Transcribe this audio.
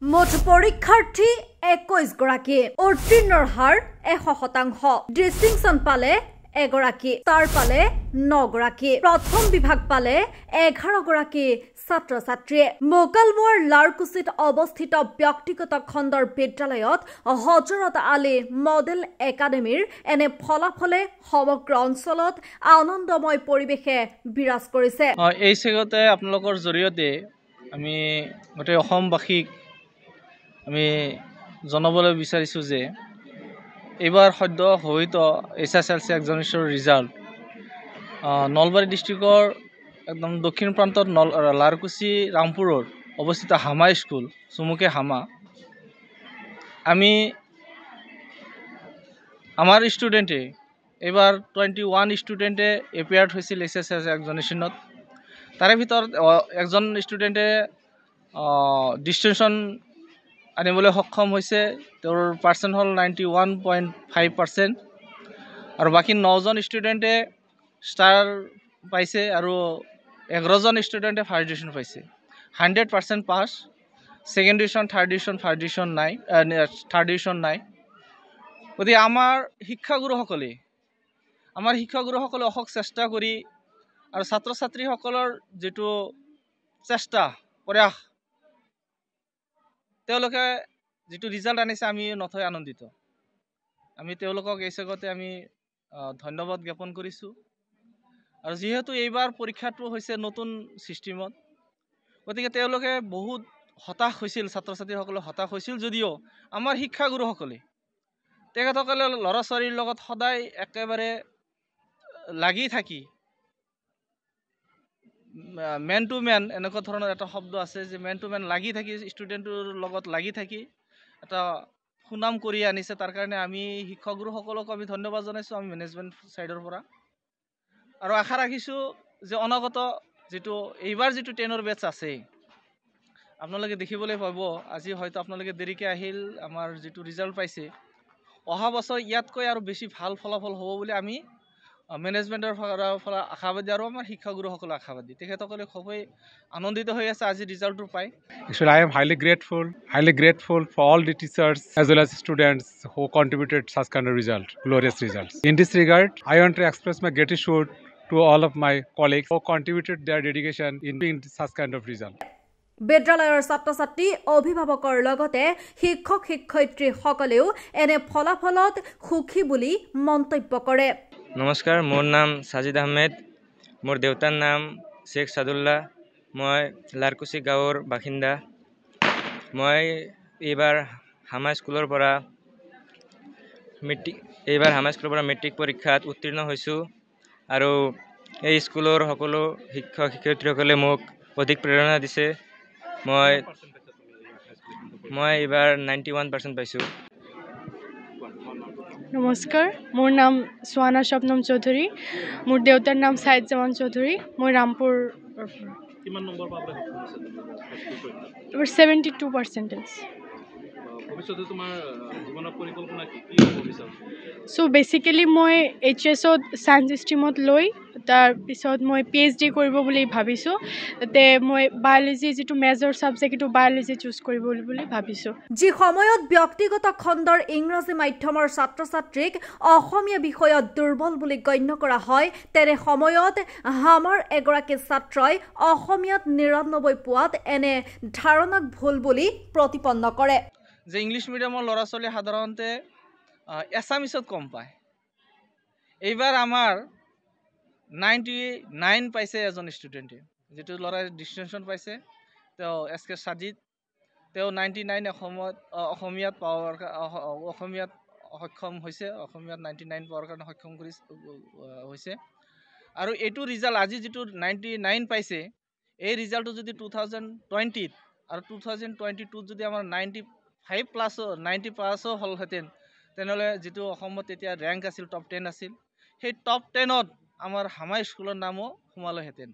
মুঠ পৰীক্ষাৰ্থী 21 গৰাকী, উত্তীৰ্ণৰ হাৰ 100%। ডিষ্টিংশ্যন পালে এগৰাকী, ষ্টাৰ পালে 9 গৰাকী, প্ৰথম বিভাগ পালে 11 গৰাকী ছাত্ৰ ছাত্ৰীয়ে। মোকালমোৱাৰ লাৰকুছিত অৱস্থিত ব্যক্তিগত খণ্ডৰ বিদ্যালয়ত হজৰত আলী মডেল একাডেমীৰ এনে ফলাফলে সমগ্ৰ অঞ্চলত আনন্দময় পৰিৱেশে বিৰাজ কৰিছে। এই চেগতে আপোনালোকৰ জৰিয়তে আমি গোটেই অসমবাসীক আমি জনাবলৈ বিচাৰিছোঁ যে এইবাৰ সদ্য হৈত SSLC এক্সামিনেশ্যনৰ ৰিজাল্ট নলবাৰী ডিষ্ট্ৰিক্টৰ একদম দক্ষিণ প্ৰান্তত লাৰকুছি ৰামপুৰৰ অৱস্থিত হামা স্কুল চুমুকে হামা আমি আমাৰ ষ্টুডেণ্টে এইবাৰ 21 ষ্টুডেণ্টে এপিয়াৰ্ড হৈছিল SSLC এক্সামিনেশ্যনত। তাৰে ভিতৰত একজন ষ্টুডেণ্টে ডিষ্টিংশ্যন আনিবলৈ সক্ষম হৈছে। তেওঁৰ পাৰ্চেণ্ট হ'ল 91.5%। আৰু বাকী 9জন ষ্টুডেণ্টে ষ্টাৰ পাইছে আৰু 11জন ষ্টুডেণ্টে ফাৰ্ষ্ট ডিভিজন পাইছে। 100% pass. Second division, third division, first division নাই, থাৰ্ড ডিভিজন নাই। গতিকে আমাৰ শিক্ষাগুৰুসকলে অহক চেষ্টা কৰি আৰু ছাত্ৰ ছাত্ৰীসকলৰ যিটো চেষ্টা প্ৰয়াস, তেওঁলোকে যিটো ৰিজাল্ট আনিছে আমি নথৈ আনন্দিত। আমি তেওঁলোকক এই চেগতে আমি ধন্যবাদ জ্ঞাপন কৰিছোঁ। আৰু যিহেতু এইবাৰ পৰীক্ষাটো হৈছে নতুন ছিষ্টেমত, গতিকে তেওঁলোকে বহুত হতাশ হৈছিল, ছাত্ৰ ছাত্ৰীসকলে হতাশ হৈছিল যদিও আমাৰ শিক্ষাগুৰুসকলে তেখেতসকলে ল'ৰা ছোৱালীৰ লগত সদায় একেবাৰে লাগি থাকি মেন টু মেন এনেকুৱা ধৰণৰ এটা শব্দ আছে যে মেন টু মেন লাগি থাকি ষ্টুডেণ্টৰ লগত লাগি থাকি এটা সুনাম কৰি আনিছে। তাৰ কাৰণে আমি শিক্ষকগুৰুসকলকো আমি ধন্যবাদ জনাইছোঁ আমি মেনেজমেণ্ট ছাইডৰ পৰা। আৰু আশা ৰাখিছোঁ যে অনাগত এইবাৰ যিটো 10ৰ বেটছ আছে আপোনালোকে দেখিবলৈ পাব। আজি হয়তো আপোনালোকে দেৰিকৈ আহিল, আমাৰ যিটো ৰিজাল্ট পাইছে অহা বছৰ ইয়াতকৈ আৰু বেছি ভাল ফলাফল হ'ব বুলি আমি মেনেজমেণ্টৰ পৰা আশাবাদী আৰু আমাৰ শিক্ষাগুৰুসকলে আশাবাদী। তেখেতসকলে খুবেই আনন্দিত হৈ আছে আজি ৰিজাল্টটো পাই। Actually, I am highly grateful for all the teachers as well as students who contributed such kind of glorious results. In this regard, I want to express my gratitude to all of my colleagues who contributed their dedication in being such kind of result. বিদ্যালয়ৰ ছাত্ৰ ছাত্ৰী, অভিভাৱকৰ লগতে শিক্ষক শিক্ষয়িত্ৰীসকলেও এনে ফলাফলত সুখী বুলি মন্তব্য কৰে। নমস্কাৰ, মোৰ নাম সাজিদ আহমেদ। মোৰ দেউতাৰ নাম শেখ সাদুল্লাহ। মই লাৰকুছি গাঁৱৰ বাসিন্দা। মই এইবাৰ হামা স্কুলৰ পৰা মেট্ৰিক পৰীক্ষাত উত্তীৰ্ণ হৈছোঁ। আৰু এই স্কুলৰ সকলো শিক্ষক শিক্ষয়িত্ৰীসকলে মোক অধিক প্ৰেৰণা দিছে। মই এইবাৰ 91% পাইছোঁ। নমস্কাৰ, মোৰ নাম সোৱানা স্বপ্নম চৌধুৰী। মোৰ দেউতাৰ নাম সাইদ জামান চৌধুৰী। মই ৰামপুৰ 72%। চ' বেচিকেলি মই HSত ছায়েন্স ষ্ট্ৰীমত লৈ তাৰপিছত মই PhD কৰিব বুলি ভাবিছোঁ। তাতে মই বায়'লজি যিটো মেজৰ ছাবজেক্ট সেইটো বায়'লজি চুজ কৰিব বুলি ভাবিছোঁ। যি সময়ত ব্যক্তিগত খণ্ডৰ ইংৰাজী মাধ্যমৰ ছাত্ৰ ছাত্ৰীক অসমীয়া বিষয়ত দুৰ্বল বুলি গণ্য কৰা হয়, তেনে সময়ত হামাৰ এগৰাকী ছাত্ৰই অসমীয়াত 99 পোৱাত এনে ধাৰণাক ভুল বুলি প্ৰতিপন্ন কৰে যে ইংলিছ মিডিয়ামৰ ল'ৰা ছোৱালী সাধাৰণতে এছামিছত কম পায়। এইবাৰ আমাৰ 99 পাইছে এজন ষ্টুডেণ্টে, যিটো ল'ৰাই ডিষ্টিংশ্যন পাইছে তেওঁ SK সাজিদ। তেওঁ 99 অসমীয়াত সক্ষম হৈছে, অসমীয়াত 99 পোৱাৰ কাৰণে সক্ষম হৈছে। আৰু এইটো ৰিজাল্ট আজি যিটো 99 পাইছে, এই ৰিজাল্টটো যদি 2020 আৰু 2022 যদি আমাৰ 90+ হ'লহেঁতেন, তেনেহ'লে যিটো অসমত তেতিয়া ৰেংক আছিল টপ 10 আছিল, সেই টপ 10ত আমাৰ হামা স্কুলৰ নামো সোমালেহেঁতেন।